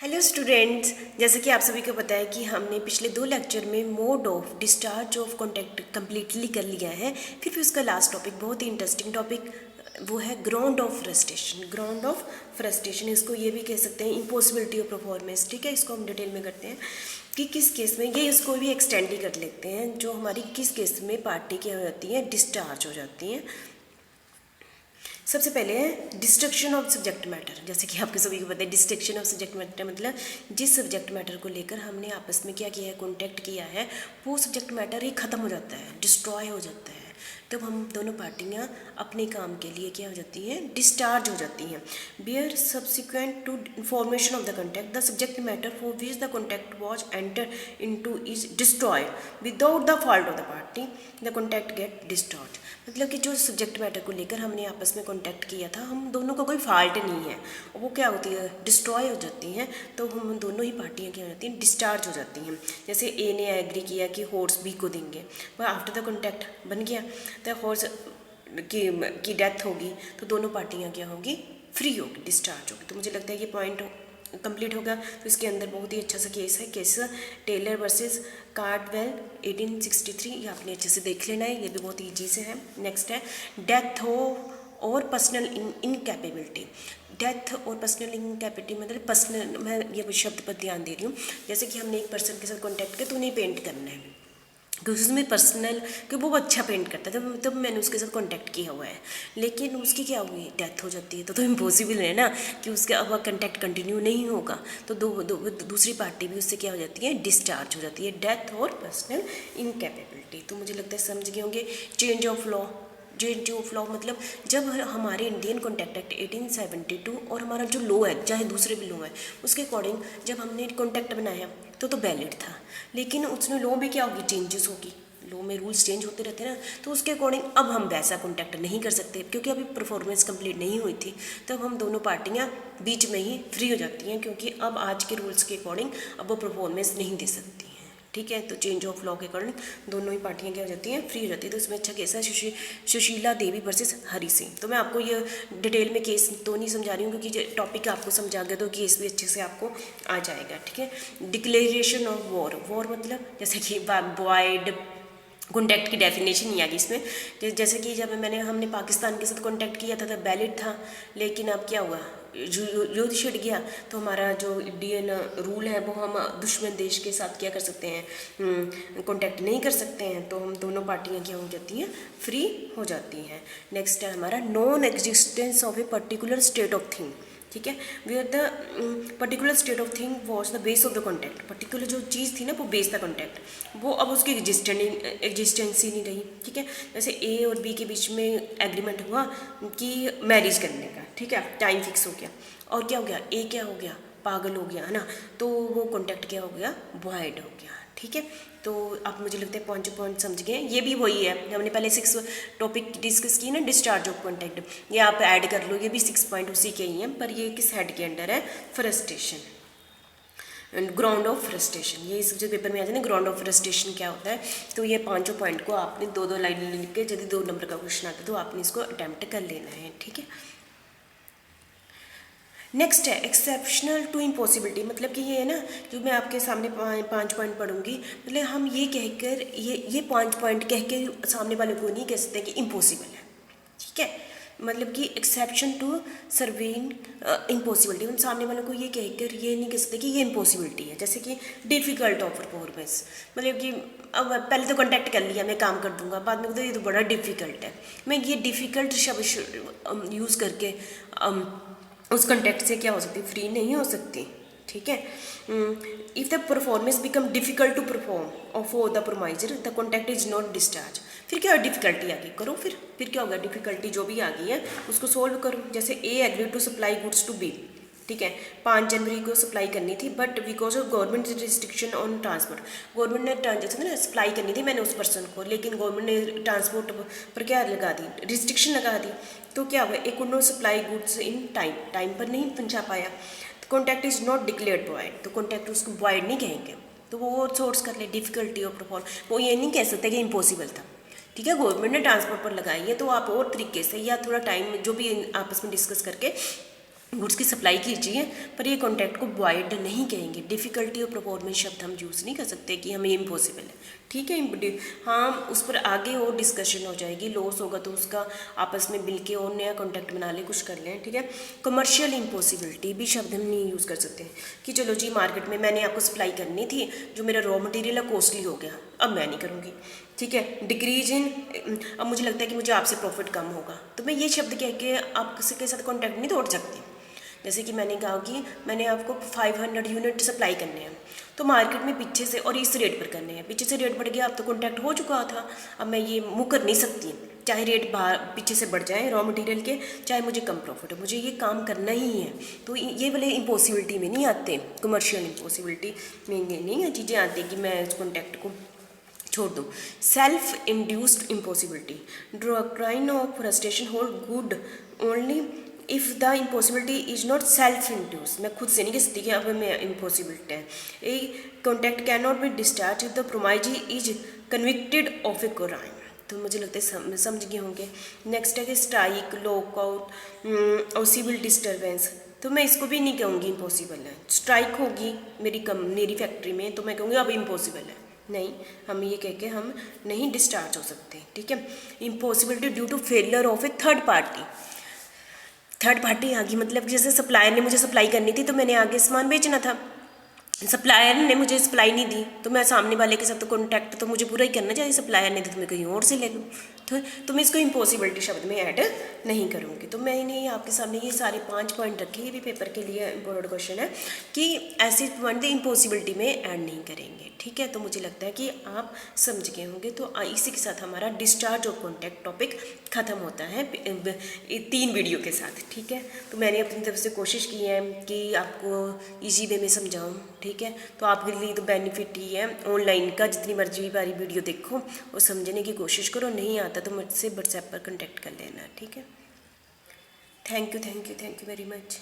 Hello students, जैसे कि आप सभी को पता है कि हमने पिछले 2 लेक्चर में mode of discharge of contact completely कर लिया है। फिर उसका लास्ट टॉपिक बहुत ही इंटरेस्टिंग टॉपिक वो है ground of frustration. Ground of frustration इसको ये भी कह सकते हैं इम्पॉसिबिलिटी ऑफ परफॉर्मेंस। ठीक है, इसको हम डिटेल में करते हैं कि किस केस में, ये इसको भी एक्सटेंड ही कर लेते हैं, जो हमारी किस केस में पार्टी क्या हो जाती है, डिस्चार्ज हो जाती हैं। सबसे पहले है डिस्ट्रक्शन ऑफ सब्जेक्ट मैटर। जैसे कि आपके सभी को पता है डिस्ट्रक्शन ऑफ सब्जेक्ट मैटर मतलब जिस सब्जेक्ट मैटर को लेकर हमने आपस में क्या किया है, कॉन्टैक्ट किया है, वो सब्जेक्ट मैटर ही ख़त्म हो जाता है, डिस्ट्रॉय हो जाता है। तब हम दोनों पार्टियाँ अपने काम के लिए क्या हो जाती हैं, डिस्चार्ज हो जाती हैं। Where subsequent to formation of the contract the subject matter for which the contract was entered into is destroyed without the fault of the party the contract get distorted. मतलब कि जो सब्जेक्ट मैटर को लेकर हमने आपस में contact किया था, हम दोनों का कोई फॉल्ट नहीं है, वो क्या होती है, डिस्ट्रॉय हो जाती हैं। तो हम दोनों ही पार्टियाँ क्या हो जाती हैं, डिस्चार्ज हो जाती हैं। जैसे ए ने एग्री किया कि हॉर्स बी को देंगे, पर आफ्टर द कॉन्टैक्ट बन गया तो हॉर्स की डेथ होगी, तो दोनों पार्टियाँ क्या होगी, फ्री होगी, डिस्चार्ज होगी। तो मुझे लगता है ये पॉइंट कंप्लीट होगा। तो इसके अंदर बहुत ही अच्छा सा केस है, केस टेलर वर्सेस कार्डवेल 1863। ये आपने अच्छे से देख लेना है, ये भी बहुत ईजी से है। नेक्स्ट है डेथ हो और पर्सनल इनकैपेबिलिटी। डेथ और पर्सनल इनकैपेबिलिटी मतलब पर्सनल, मैं ये शब्द पर ध्यान दे रही हूँ। जैसे कि हमने एक पर्सन के साथ कॉन्टैक्ट किया तो उन्हें पेंट करना है, क्योंकि उसमें पर्सनल कि वो अच्छा पेंट करता है, तब मैंने उसके साथ कांटेक्ट किया हुआ है। लेकिन उसकी क्या हुई, डेथ हो जाती है, तो इम्पॉसिबल है ना कि उसके अब कांटेक्ट कंटिन्यू नहीं होगा। तो दूसरी पार्टी भी उससे क्या हो जाती है, डिस्चार्ज हो जाती है, डेथ और पर्सनल इनकैपेबिलिटी। तो मुझे लगता है समझ गए होंगे। Change of law, change of law मतलब जब हमारे इंडियन कॉन्टैक्ट एक्ट 1872 और हमारा जो लॉ है, चाहे दूसरे भी लॉ है, उसके अकॉर्डिंग जब हमने कॉन्टैक्ट बनाया तो वैलिड था। लेकिन उसमें लॉ में क्या होगी, चेंजेस होगी, लॉ में रूल्स चेंज होते रहते हैं ना, तो उसके अकॉर्डिंग अब हम वैसा कॉन्टैक्ट नहीं कर सकते, क्योंकि अभी परफॉर्मेंस कंप्लीट नहीं हुई थी। तब हम दोनों पार्टियां बीच में ही फ्री हो जाती हैं, क्योंकि अब आज के रूल्स के अकॉर्डिंग अब वो परफॉर्मेंस नहीं दे सकती हैं। ठीक है, तो चेंज ऑफ लॉ के अकॉर्डिंग दोनों ही पार्टियां क्या हो जाती हैं, फ्री हो जाती है। तो इसमें अच्छा केस है सुशीला देवी वर्सेस हरि सिंह। तो मैं आपको ये डिटेल में केस तो नहीं समझा रही हूँ, क्योंकि टॉपिक आपको समझा गया तो केस भी अच्छे से आपको आ जाएगा। ठीक है, डिक्लेरेशन ऑफ वॉर। वॉर मतलब जैसे कि वॉइड कॉन्टैक्ट की डेफिनेशन नहीं आ गई इसमें। जैसे कि जब हमने पाकिस्तान के साथ कॉन्टैक्ट किया था तब वैलिड था, लेकिन अब क्या हुआ, युद्ध छिड़ गया, तो हमारा जो इंडियन रूल है वो हम दुश्मन देश के साथ क्या कर सकते हैं, कॉन्टैक्ट नहीं कर सकते हैं। तो हम दोनों पार्टियां क्या हो जाती हैं, फ्री हो जाती हैं। नेक्स्ट है हमारा non existence of a particular state of thing. ठीक है, where the particular state of thing was the base of the contact. Particular जो चीज़ थी ना वो बेस था कॉन्टैक्ट, वो अब उसकी एग्जिस्टेंस ही नहीं रही। ठीक है, जैसे ए और बी के बीच में एग्रीमेंट हुआ कि मैरिज करने का, ठीक है, टाइम फिक्स हो गया, और क्या हो गया, ए क्या हो गया, पागल हो गया, है ना, तो वो कॉन्टैक्ट क्या हो गया, वॉइड हो गया। ठीक है, तो आप मुझे लगता है पॉइंट समझ गए। ये भी वही है, हमने पहले 6 टॉपिक डिस्कस किए ना, डिस्चार्ज ऑफ कॉन्टैक्ट, ये आप ऐड कर लो, ये भी 6 पॉइंट उसी के ही हैं, पर ये किस हेड के अंडर है, फ्रस्ट्रेशन, ग्राउंड ऑफ फ्रस्ट्रेशन। ये इस जो पेपर में आ जाए ना, ग्राउंड ऑफ फ्रस्ट्रेशन क्या होता है। तो ये 5 पॉइंट को आपने 2-2 लाइन लिख के, यदि 2 नंबर का क्वेश्चन आता है तो आपने इसको अटैम्प्ट कर लेना है। ठीक है, नेक्स्ट है एक्सेप्शनल टू इम्पॉसिबिलिटी। मतलब कि ये है ना, जो मैं आपके सामने 5 पॉइंट पढ़ूंगी, मतलब हम ये कहकर ये 5 पॉइंट कह के सामने वाले को नहीं कह सकते कि इम्पॉसिबल है। ठीक है, मतलब कि एक्सेप्शन टू सर्वेन इम्पॉसिबिलिटी, हम सामने वालों को ये कहकर ये नहीं कह सकते कि ये इम्पॉसिबिलिटी है। जैसे कि डिफ़िकल्ट ऑफ परफॉर्मेंस, मतलब कि अब पहले तो कॉन्टैक्ट कर लिया, मैं काम कर दूंगा, बाद में तो ये तो बड़ा डिफ़िकल्ट है, मैं ये डिफ़िकल्ट शब्द यूज़ करके उस कंटेक्ट से क्या हो सकती है, फ्री नहीं हो सकती। ठीक है, if the performance become difficult to perform और for the promisor the contract is not discharge. फिर क्या डिफिकल्टी आ गई, करो फिर क्या होगा, डिफिकल्टी जो भी आ गई है उसको सोल्व करो। जैसे A agree to supply goods to B, ठीक है, 5 जनवरी को सप्लाई करनी थी, but because of government restriction on transport, government ने ट्रांजेक्शन ना सप्लाई करनी थी मैंने उस पर्सन को, लेकिन गवर्नमेंट ने ट्रांसपोर्ट पर क्या लगा दी, रिस्ट्रिक्शन लगा दी। तो क्या हुआ, एक उन्होंने सप्लाई गुड्स इन टाइम पर नहीं पहुंचा पाया, contact is not declared void, तो कॉन्टैक्ट उसको वॉइड नहीं कहेंगे, तो वो सोर्स कर ले डिफिकल्टी ऑफ परफॉर्म, वो ये नहीं कह सकते कि इम्पॉसिबल था। ठीक है, गवर्नमेंट ने ट्रांसपोर्ट पर लगाई है, तो आप और तरीके से या थोड़ा टाइम जो भी आपस में डिस्कस करके गुड्स की सप्लाई कीजिए, पर ये कॉन्ट्रैक्ट को वॉइड नहीं कहेंगे। डिफ़िकल्टी और परफॉर्मेंस शब्द हम यूज़ नहीं कर सकते कि हमें इम्पॉसिबल है, ठीक है। हाँ, उस पर आगे और डिस्कशन हो जाएगी। लॉस होगा तो उसका आपस में मिल के और नया कॉन्ट्रैक्ट बना ले, कुछ कर लें, ठीक है। कमर्शियल इम्पॉसिबिलिटी भी शब्द हम नहीं यूज़ कर सकते कि चलो जी मार्केट में मैंने आपको सप्लाई करनी थी, जो मेरा रॉ मटेरियल है कॉस्टली हो गया, अब मैं नहीं करूँगी, ठीक है। डिक्रीज इन, अब मुझे लगता है कि मुझे आपसे प्रॉफिट कम होगा, तो मैं ये शब्द कह के आप किसी के साथ कॉन्टैक्ट नहीं तोड़ सकती। जैसे कि मैंने कहा कि मैंने आपको 500 यूनिट सप्लाई करने हैं, तो मार्केट में पीछे से और इस रेट पर करने हैं, पीछे से रेट बढ़ गया, अब तो कॉन्टैक्ट हो चुका था, अब मैं ये मुँह कर नहीं सकती, चाहे रेट बाहर पीछे से बढ़ जाए रॉ मटेरियल के, चाहे मुझे कम प्रॉफिट हो, मुझे ये काम करना ही है। तो ये वाले इम्पॉसिबिलिटी में नहीं आते, कमर्शियल इम्पॉसिबिलिटी में ये नहीं है चीज़ें आती कि मैं उस कॉन्टैक्ट को छोड़ दूँ। Self induced impossibility, doctrine of frustration hold good only if the impossibility is not self induce. मैं खुद से नहीं कह सकती कि अब मैं इम्पॉसिबिलिटी है। A contract can not be discharge if the promisee is convicted of a crime. तो मुझे लगता है समझ गए होंगे। नेक्स्ट है कि स्ट्राइक, लॉकआउट और सिविल डिस्टर्बेंस, तो मैं इसको भी नहीं कहूँगी इम्पॉसिबल है। स्ट्राइक होगी मेरी फैक्ट्री में, तो मैं कहूँगी अब इम्पॉसिबल है, नहीं, हम ये कह के हम नहीं डिस्चार्ज हो सकते, ठीक है। Impossibility due to failure of a third party. Third party आ गई, मतलब जैसे सप्लायर ने मुझे सप्लाई करनी थी, तो मैंने आगे सामान बेचना था, सप्लायर ने मुझे सप्लाई नहीं दी, तो मैं सामने वाले के साथ तो कॉन्टैक्ट तो मुझे पूरा ही करना चाहिए, सप्लायर ने दी तो मैं कहीं और से ले लूँ, तो मैं इसको इम्पॉसिबिलिटी शब्द में ऐड नहीं करूँगी। तो मैंने आपके सामने ये सारे 5 पॉइंट रखे, ये भी पेपर के लिए इम्पोर्टेंट क्वेश्चन है कि ऐसे पॉइंट इम्पॉसिबिलिटी में ऐड नहीं करेंगे, ठीक है। तो मुझे लगता है कि आप समझ गए होंगे। तो इसी के साथ हमारा डिस्चार्ज ऑफ कॉन्टैक्ट टॉपिक ख़त्म होता है 3 वीडियो के साथ, ठीक है। तो मैंने अपनी तरफ से कोशिश की है कि आपको ईजी वे में समझाऊँ, ठीक है। तो आपके लिए तो बेनिफिट ही है ऑनलाइन का, जितनी मर्जी बारी वीडियो देखो और समझने की कोशिश करो, नहीं आता तो मुझसे व्हाट्सएप पर कांटेक्ट कर लेना, ठीक है। Thank you very much.